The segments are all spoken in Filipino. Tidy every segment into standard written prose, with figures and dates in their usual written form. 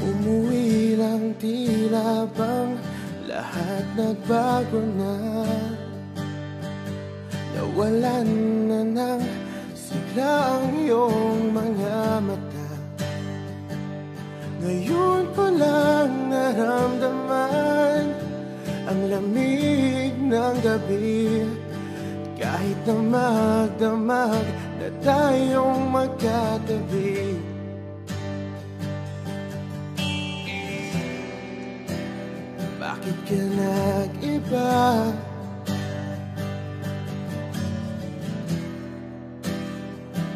Umuwi lang, tila bang lahat nagbago na. Nawalan na ng sigla ang iyong mga mata. Ngayon ko lang naramdaman ang lamig ng gabi. Kahit na magdamag na tayong magkatabi. Bakit ka nag-iba?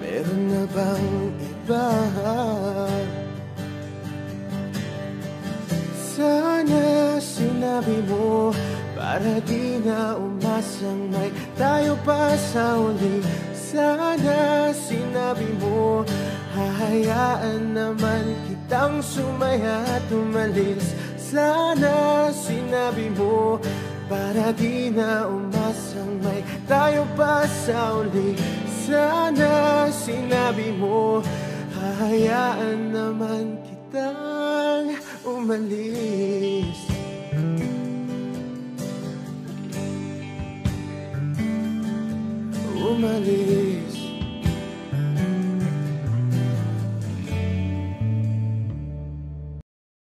Meron na bang iba? Sana sinabi mo para di na umasang may tayo pa sa uli. Sana sinabi mo hahayaan naman kitang sumaya at umalis. Sana sinabi mo para di na umasang may tayo pa sa uli. Sana sinabi mo hahayaan naman kitang umalis.